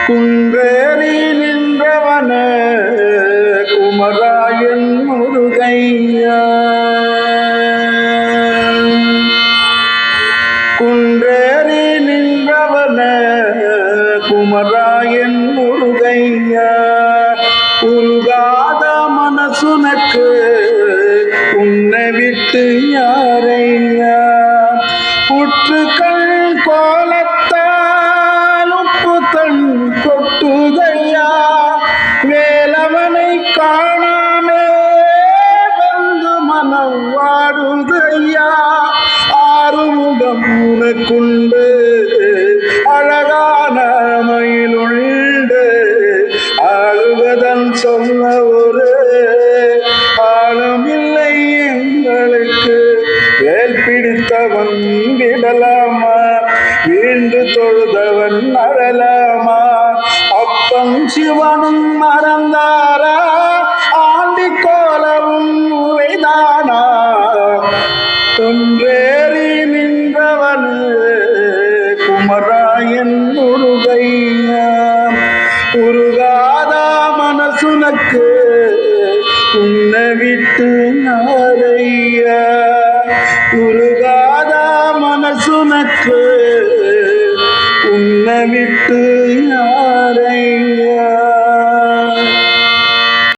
குன்றேறி நின்றவன குமராயன் முருகையா. குன்றேறி நின்றவன குமராயன் முருகையா. உருகாத மனசுனக்கு உன்னை விட்டு யாரையா. உற்றுக்கள் கோலத்தால் உப்பு தன் கொட்டுதையா. வேலவனை காணாமே வந்து மனம் வாடுதையா. ஆறுமுகம் உனக்குண்டு அழகான மயிலுண்டு. ஆளுவதன் சொன்ன ஒரு ஆளும் இல்லை எங்களுக்கு. வேல் பிடித்தவன் விடலாமா வீண்டு தொழுதவன் அழலாமா. அப்பன் சிவனும் மறந்தாரா ஆண்டி கோலவும் உரைதானா. தொன்றேறி நின்றவன் குமராயன் முருகையா. உருகாத மனசுனக்கு உன்னை விட்டு யாரையா. உருகாத மனசுனக்கு